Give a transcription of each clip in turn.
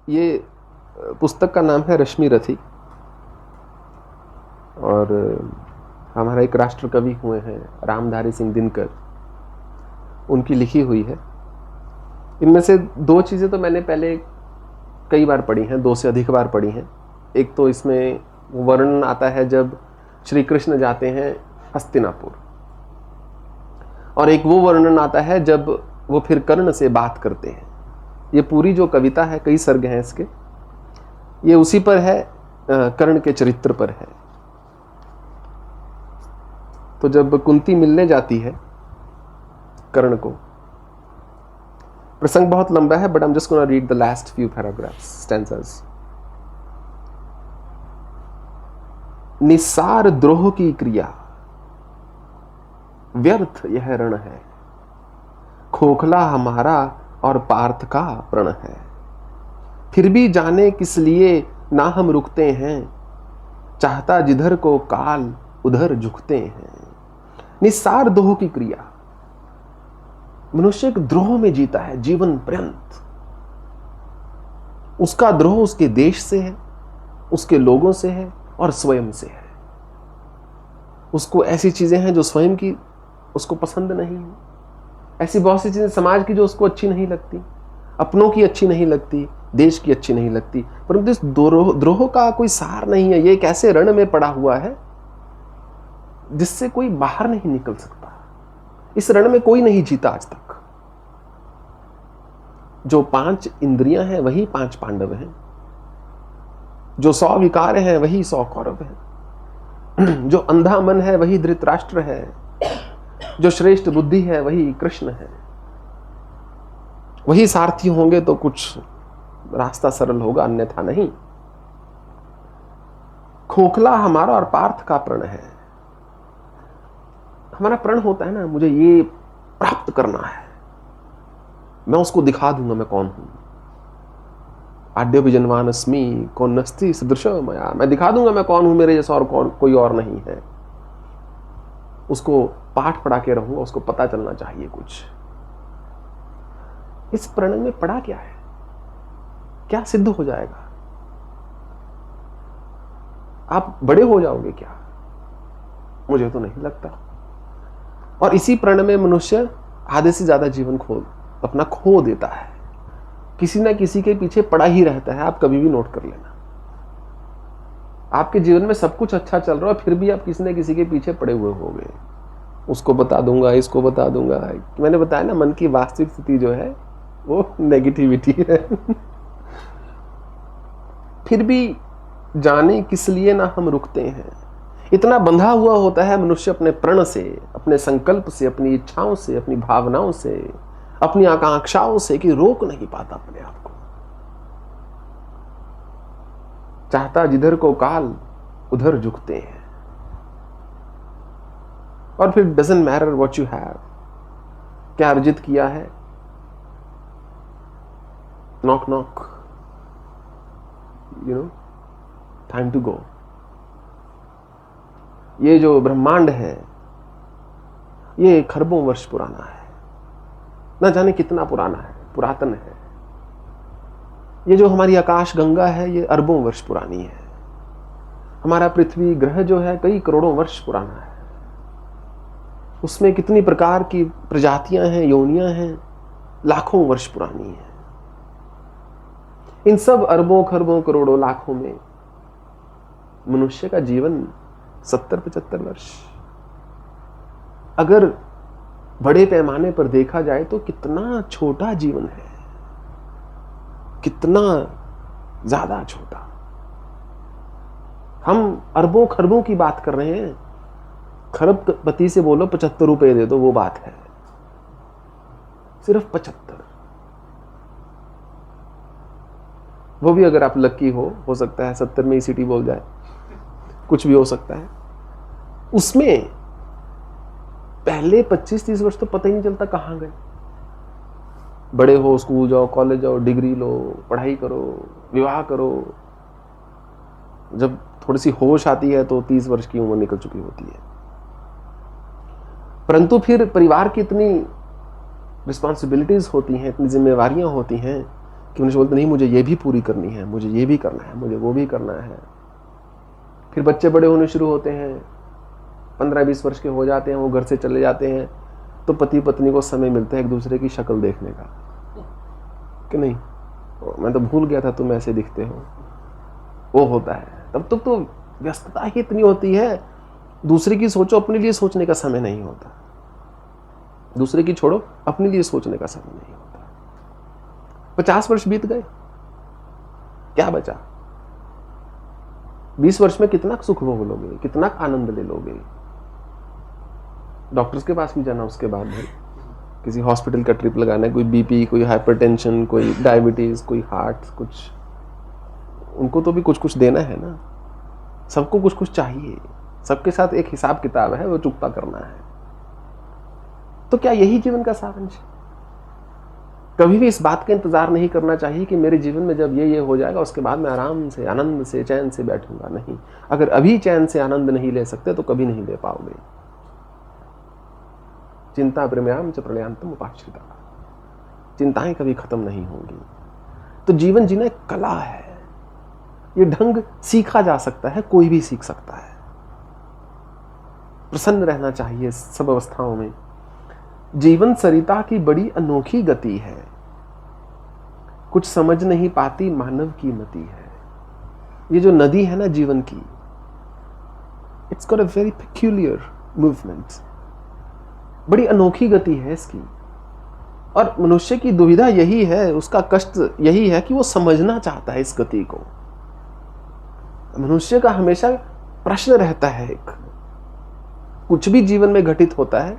ये पुस्तक का नाम है रश्मि रथी और हमारा एक राष्ट्र कवि हुए हैं रामधारी सिंह दिनकर, उनकी लिखी हुई है। इनमें से दो चीज़ें तो मैंने पहले कई बार पढ़ी हैं, दो से अधिक बार पढ़ी हैं। एक तो इसमें वर्णन आता है जब श्री कृष्ण जाते हैं हस्तिनापुर, और एक वो वर्णन आता है जब वो फिर कर्ण से बात करते हैं। ये पूरी जो कविता है, कई सर्ग हैं इसके, ये उसी पर है, कर्ण के चरित्र पर है। तो जब कुंती मिलने जाती है कर्ण को, प्रसंग बहुत लंबा है, but I am just gonna read the last few paragraphs, stanzas. निस्सार द्रोह की क्रिया व्यर्थ यह रण है, खोखला हमारा और पार्थ का प्रण है। फिर भी जाने किस लिए ना हम रुकते हैं, चाहता जिधर को काल उधर झुकते हैं। निस्सार द्रोह की क्रिया, मनुष्य एक द्रोह में जीता है जीवन पर्यंत। उसका द्रोह उसके देश से है, उसके लोगों से है और स्वयं से है। उसको ऐसी चीजें हैं जो स्वयं की उसको पसंद नहीं है, ऐसी बहुत सी चीजें समाज की जो उसको अच्छी नहीं लगती, अपनों की अच्छी नहीं लगती, देश की अच्छी नहीं लगती। परंतु इस द्रोह का कोई सार नहीं है। ये एक ऐसे रण में पड़ा हुआ है जिससे कोई बाहर नहीं निकल सकता। इस रण में कोई नहीं जीता आज तक। जो 5 इंद्रियां हैं वही 5 पांडव हैं, जो 100 विकार हैं वही 100 कौरव हैं, जो अंधा मन है वही धृतराष्ट्र है, जो श्रेष्ठ बुद्धि है वही कृष्ण है। वही सारथी होंगे तो कुछ रास्ता सरल होगा, अन्यथा नहीं। खोखला हमारा और पार्थ का प्रण है। हमारा प्रण होता है ना, मुझे ये प्राप्त करना है, मैं उसको दिखा दूंगा मैं कौन हूं। आद्य विजनवान अस्मि कौन नस्ति सदृश मया, मैं दिखा दूंगा मैं कौन हूं, मेरे जैसा और कोई और नहीं है। उसको पाठ पढ़ा के रहूंगा, उसको पता चलना चाहिए कुछ। इस प्रण में पड़ा क्या है, क्या सिद्ध हो जाएगा? आप बड़े हो जाओगे क्या? मुझे तो नहीं लगता। और इसी प्रण में मनुष्य आधे से ज्यादा जीवन अपना खो देता है। किसी ना किसी के पीछे पड़ा ही रहता है। आप कभी भी नोट कर लेना, आपके जीवन में सब कुछ अच्छा चल रहा है, फिर भी आप किसी न किसी के पीछे पड़े हुए होंगे। उसको बता दूंगा, इसको बता दूंगा। मैंने बताया ना, मन की वास्तविक स्थिति जो है वो नेगेटिविटी है। फिर भी जाने किस लिए ना हम रुकते हैं। इतना बंधा हुआ होता है मनुष्य अपने प्रण से, अपने संकल्प से, अपनी इच्छाओं से, अपनी भावनाओं से, अपनी आकांक्षाओं से कि रोक नहीं पाता अपने आप को। चाहता जिधर को काल उधर झुकते हैं। और फिर doesn't matter what you have, क्या अर्जित किया है, knock knock, you know, time to go. ये जो ब्रह्मांड है ये खरबों वर्ष पुराना है, ना जाने कितना पुराना है, पुरातन है। ये जो हमारी आकाश गंगा है ये अरबों वर्ष पुरानी है। हमारा पृथ्वी ग्रह जो है कई करोड़ों वर्ष पुराना है। उसमें कितनी प्रकार की प्रजातियां हैं, योनियां हैं, लाखों वर्ष पुरानी है। इन सब अरबों खरबों करोड़ों लाखों में मनुष्य का जीवन 70-75 वर्ष। अगर बड़े पैमाने पर देखा जाए तो कितना छोटा जीवन है, कितना ज्यादा छोटा। हम अरबों खरबों की बात कर रहे हैं। खरबपति से बोलो 75 रुपए दे दो, वो बात है, सिर्फ 75। वो भी अगर आप लकी हो सकता है 70 में ही सिटी बोल जाए, कुछ भी हो सकता है। उसमें पहले 25-30 वर्ष तो पता ही नहीं चलता कहां गए। बड़े हो, स्कूल जाओ, कॉलेज जाओ, डिग्री लो, पढ़ाई करो, विवाह करो। जब थोड़ी सी होश आती है तो 30 वर्ष की उम्र निकल चुकी होती है। परंतु फिर परिवार की इतनी रिस्पॉन्सिबिलिटीज होती हैं, इतनी जिम्मेवारियां होती हैं कि मनुष्य बोलते नहीं मुझे ये भी पूरी करनी है, मुझे ये भी करना है, मुझे वो भी करना है। फिर बच्चे बड़े होने शुरू होते हैं, 15-20 वर्ष के हो जाते हैं, वो घर से चले जाते हैं, तो पति पत्नी को समय मिलता है एक दूसरे की शक्ल देखने का कि नहीं मैं तो भूल गया था तुम ऐसे दिखते हो। वो होता है, तब तक तो व्यस्तता ही इतनी होती है, दूसरे की सोचो, अपने लिए सोचने का समय नहीं होता। दूसरे की छोड़ो, अपने लिए सोचने का समय नहीं होता। 50 वर्ष बीत गए, क्या बचा? 20 वर्ष में कितना सुख भोग लोगे, कितना आनंद ले लोगे? डॉक्टर्स के पास भी जाना, उसके बाद भाई किसी हॉस्पिटल का ट्रिप लगाना है, कोई बीपी, कोई हाइपरटेंशन, कोई डायबिटीज, कोई हार्ट, कुछ उनको तो भी कुछ कुछ देना है ना। सबको कुछ कुछ चाहिए, सबके साथ एक हिसाब किताब है, वो चुकता करना है। तो क्या यही जीवन का सारांश है? कभी भी इस बात का इंतजार नहीं करना चाहिए कि मेरे जीवन में जब ये हो जाएगा उसके बाद मैं आराम से, आनंद से, चैन से बैठूंगा। नहीं, अगर अभी चैन से आनंद नहीं ले सकते तो कभी नहीं ले पाओगे। चिंता प्रेम्याम च प्रलयांतम उपाश्रिता, चिंताएं कभी खत्म नहीं होंगी। तो जीवन जीना एक कला है, ये ढंग सीखा जा सकता है, कोई भी सीख सकता है। प्रसन्न रहना चाहिए सब अवस्थाओं में। जीवन सरिता की बड़ी अनोखी गति है, कुछ समझ नहीं पाती मानव की मति है। ये जो नदी है ना जीवन की, it's got a very peculiar movement, बड़ी अनोखी गति है इसकी। और मनुष्य की दुविधा यही है, उसका कष्ट यही है कि वो समझना चाहता है इस गति को। मनुष्य का हमेशा प्रश्न रहता है, एक कुछ भी जीवन में घटित होता है,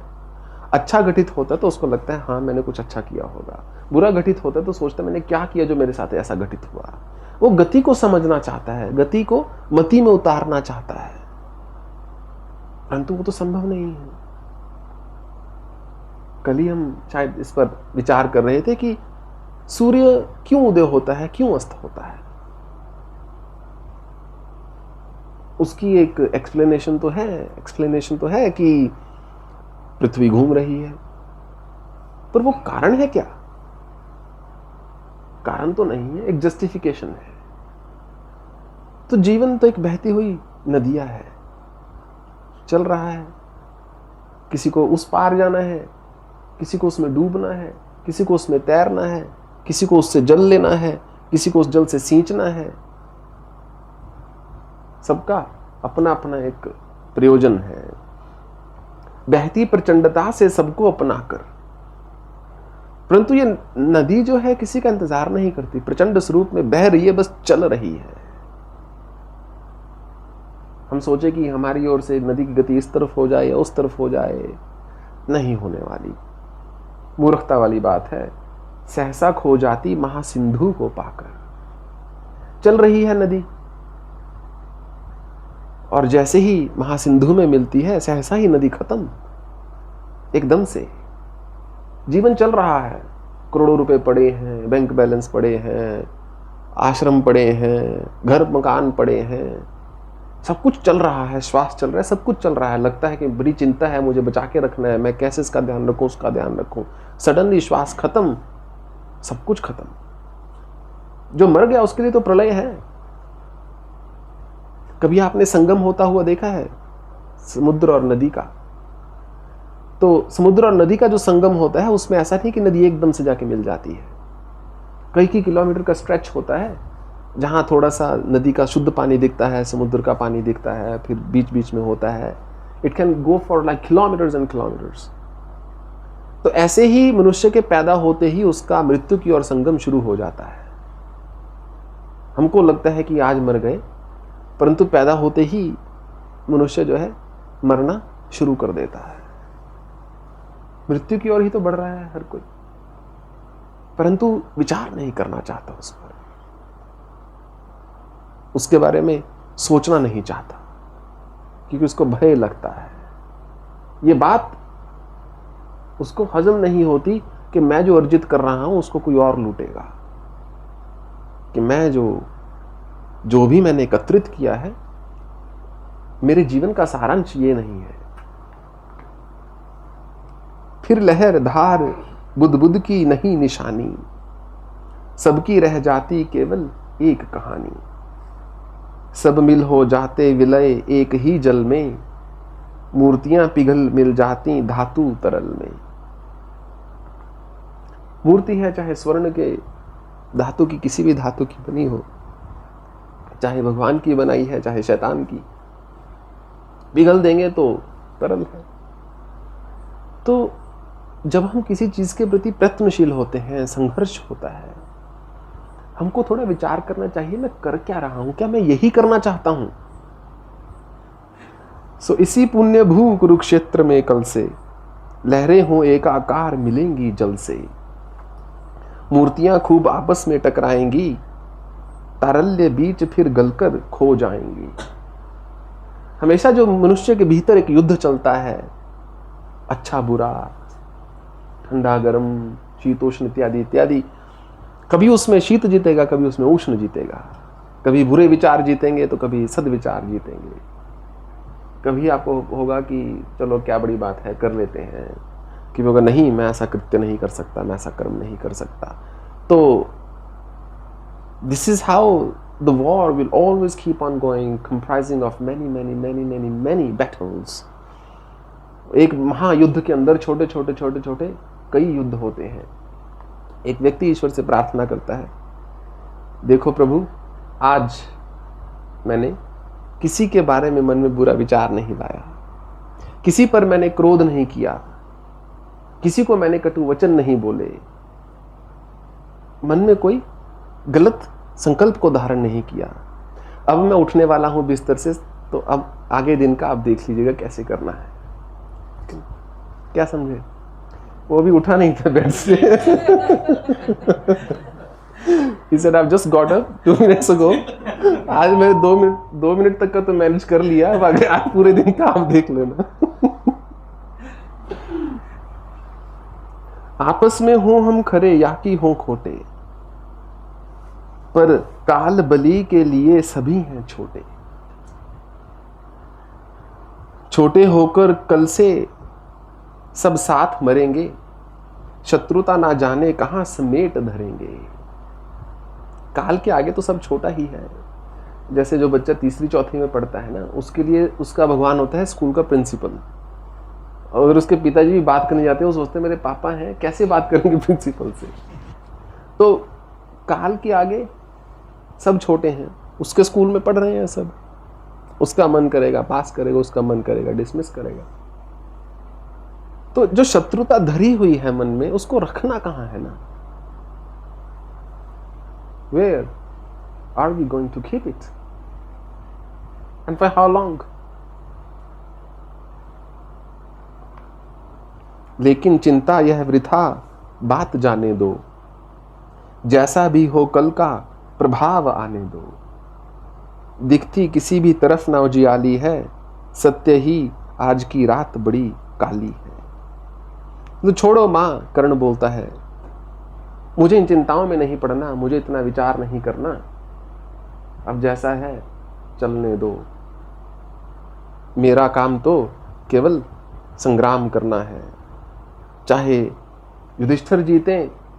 अच्छा घटित होता है तो उसको लगता है हाँ मैंने कुछ अच्छा किया होगा, बुरा घटित होता है तो सोचता है मैंने क्या किया जो मेरे साथ ऐसा घटित हुआ। वो गति को समझना चाहता है, गति को मति में उतारना चाहता है, परंतु वो तो संभव नहीं है। कल ही हम शायद इस पर विचार कर रहे थे कि सूर्य क्यों उदय होता है, क्यों अस्त होता है। उसकी एक एक्सप्लेनेशन तो है कि पृथ्वी घूम रही है, पर वो कारण है क्या? कारण तो नहीं है, एक जस्टिफिकेशन है। तो जीवन तो एक बहती हुई नदियां है, चल रहा है, किसी को उस पार जाना है, किसी को उसमें डूबना है, किसी को उसमें तैरना है, किसी को उससे जल लेना है, किसी को उस जल से सींचना है। सबका अपना अपना एक प्रयोजन है। बहती प्रचंडता से सबको अपनाकर, परंतु ये नदी जो है किसी का इंतजार नहीं करती, प्रचंड स्वरूप में बह रही है, बस चल रही है। हम सोचे कि हमारी ओर से नदी की गति इस तरफ हो जाए या उस तरफ हो जाए, नहीं होने वाली, मूर्खता वाली बात है। सहसा खो जाती महासिंधु को पाकर, चल रही है नदी, और जैसे ही महासिंधु में मिलती है सहसा ही नदी खत्म, एकदम से। जीवन चल रहा है, करोड़ों रुपए पड़े हैं, बैंक बैलेंस पड़े हैं, आश्रम पड़े हैं, घर मकान पड़े हैं, सब कुछ चल रहा है, श्वास चल रहा है, सब कुछ चल रहा है। लगता है कि बड़ी चिंता है, मुझे बचा के रखना है, मैं कैसे इसका ध्यान रखूं, उसका ध्यान रखूं। सडनली श्वास खत्म, सब कुछ खत्म। जो मर गया उसके लिए तो प्रलय है। कभी आपने संगम होता हुआ देखा है समुद्र और नदी का? तो समुद्र और नदी का जो संगम होता है उसमें ऐसा नहीं कि नदी एकदम से जाके मिल जाती है। कई किलोमीटर का स्ट्रेच होता है जहां थोड़ा सा नदी का शुद्ध पानी दिखता है, समुद्र का पानी दिखता है, फिर बीच बीच में होता है। It can go for like kilometres and kilometres. तो ऐसे ही मनुष्य के पैदा होते ही उसका मृत्यु की ओर संगम शुरू हो जाता है। हमको लगता है कि आज मर गए, परंतु पैदा होते ही मनुष्य जो है मरना शुरू कर देता है। मृत्यु की ओर ही तो बढ़ रहा है हर कोई, परंतु विचार नहीं करना चाहता उस पर, उसके बारे में सोचना नहीं चाहता, क्योंकि उसको भय लगता है। ये बात उसको हजम नहीं होती कि मैं जो अर्जित कर रहा हूं उसको कोई और लूटेगा, कि मैं जो भी मैंने एकत्रित किया है, मेरे जीवन का सारांश ये नहीं है। फिर लहर धार बुद्ध बुद्ध की नहीं निशानी, सबकी रह जाती केवल एक कहानी। सब मिल हो जाते विलय एक ही जल में, मूर्तियां पिघल मिल जाती धातु तरल में। मूर्ति है चाहे स्वर्ण के, धातु की, किसी भी धातु की बनी हो, चाहे भगवान की बनाई है चाहे शैतान की, पिघल देंगे तो तरल है। तो जब हम किसी चीज के प्रति प्रयत्नशील होते हैं, संघर्ष होता है, हमको थोड़ा विचार करना चाहिए मैं कर क्या रहा हूं, क्या मैं यही करना चाहता हूं। सो इसी पुण्य भू कुरुक्षेत्र में कल से लहरें हो एकाकार मिलेंगी जल से। मूर्तियां खूब आपस में टकराएंगी, तारल्य बीच फिर गलकर खो जाएंगी। हमेशा जो मनुष्य के भीतर एक युद्ध चलता है, अच्छा बुरा, ठंडा गर्म, शीतोष्ण इत्यादि इत्यादि, कभी उसमें शीत जीतेगा, कभी उसमें उष्ण जीतेगा, कभी बुरे विचार जीतेंगे तो कभी सद्विचार जीतेंगे। कभी आपको होगा कि चलो क्या बड़ी बात है, कर लेते हैं, कि होगा नहीं मैं ऐसा कृत्य नहीं कर सकता, मैं ऐसा कर्म नहीं कर सकता। तो this is how the war will always keep on going, comprising of many many many many many battles. एक महायुद्ध के अंदर छोटे छोटे छोटे छोटे कई युद्ध होते हैं। एक व्यक्ति ईश्वर से प्रार्थना करता है, देखो प्रभु, आज मैंने किसी के बारे में मन में बुरा विचार नहीं लाया, किसी पर मैंने क्रोध नहीं किया, किसी को मैंने कटु वचन नहीं बोले, मन में कोई गलत संकल्प को धारण नहीं किया। अब मैं उठने वाला हूं बिस्तर से, तो अब आगे दिन का आप देख लीजिएगा कैसे करना है। क्या समझे? वो भी उठा नहीं था बेड से। He said, I've just got up 2 minutes ago. आज मैं 2 मिनट तक का तो मैनेज कर लिया, अब आगे आज पूरे दिन का आप देख लेना। आपस में हो हम खरे या कि हो खोटे, पर काल बलि के लिए सभी हैं छोटे। छोटे होकर कल से सब साथ मरेंगे, शत्रुता ना जाने कहां समेट धरेंगे। काल के आगे तो सब छोटा ही है। जैसे जो बच्चा तीसरी चौथी में पढ़ता है ना, उसके लिए उसका भगवान होता है स्कूल का प्रिंसिपल। और उसके पिताजी भी बात करने जाते हैं, वो सोचते हैं मेरे पापा हैं, कैसे बात करेंगे प्रिंसिपल से। तो काल के आगे सब छोटे हैं। उसके स्कूल में पढ़ रहे हैं सब, उसका मन करेगा पास करेगा, उसका मन करेगा डिसमिस करेगा। तो जो शत्रुता धरी हुई है मन में, उसको रखना कहां है ना। Where are we going to keep it? And for how long? लेकिन चिंता यह वृथा बात जाने दो, जैसा भी हो कल का प्रभाव आने दो। दिखती किसी भी तरफ ना उजियाली है, सत्य ही आज की रात बड़ी काली है। तो छोड़ो मां, कर्ण बोलता है, मुझे इन चिंताओं में नहीं पड़ना, मुझे इतना विचार नहीं करना, अब जैसा है चलने दो। मेरा काम तो केवल संग्राम करना है। चाहे युधिष्ठिर जीते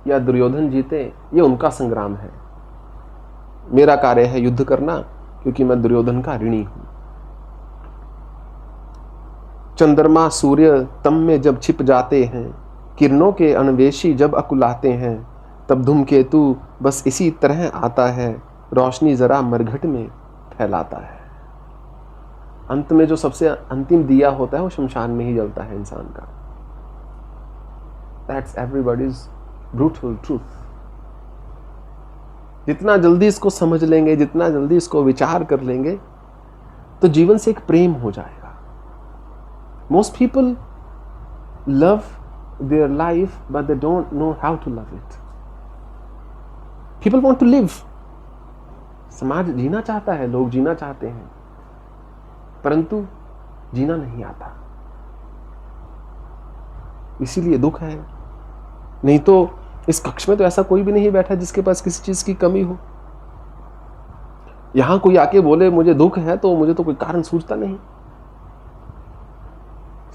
या दुर्योधन जीते, ये उनका संग्राम है। मेरा कार्य है युद्ध करना, क्योंकि मैं दुर्योधन का ऋणी हूं। चंद्रमा सूर्य तम में जब छिप जाते हैं, किरणों के अन्वेषी जब अकुलाते हैं, तब धूमकेतु बस इसी तरह आता है, रोशनी जरा मरघट में फैलाता है। अंत में जो सबसे अंतिम दिया होता है वो शमशान में ही जलता है इंसान का। That's everybody's brutal truth. जितना जल्दी इसको समझ लेंगे, जितना जल्दी इसको विचार कर लेंगे, तो जीवन से एक प्रेम हो जाएगा। Most people love their life, but they don't know how to love it. People want to live. समाज जीना चाहता है, लोग जीना चाहते हैं, परंतु जीना नहीं आता, इसीलिए दुख है। नहीं तो इस कक्ष में तो ऐसा कोई भी नहीं बैठा जिसके पास किसी चीज की कमी हो। यहां कोई आके बोले मुझे दुख है, तो मुझे तो कोई कारण सूझता नहीं,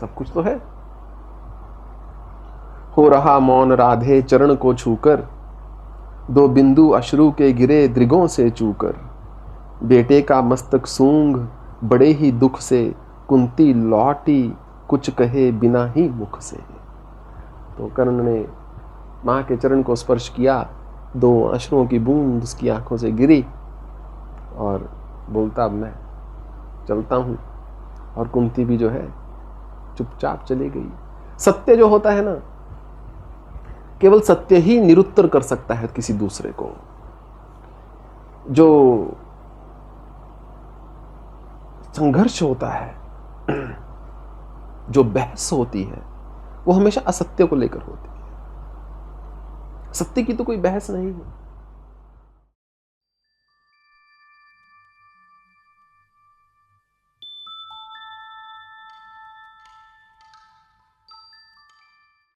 सब कुछ तो है। हो रहा मौन राधे चरण को छूकर, दो बिंदु अश्रु के गिरे दृगों से चूकर, बेटे का मस्तक सूंघ बड़े ही दुख से, कुंती लौटी कुछ कहे बिना ही मुख से। तो कर्ण ने माँ के चरण को स्पर्श किया, दो अश्रुओं की बूंद उसकी आंखों से गिरी और बोलता अब मैं चलता हूँ। और कुंती भी जो है चुपचाप चली गई। सत्य जो होता है ना, केवल सत्य ही निरुत्तर कर सकता है किसी दूसरे को। जो संघर्ष होता है, जो बहस होती है, वो हमेशा असत्य को लेकर होती है। सत्य की तो कोई बहस नहीं है।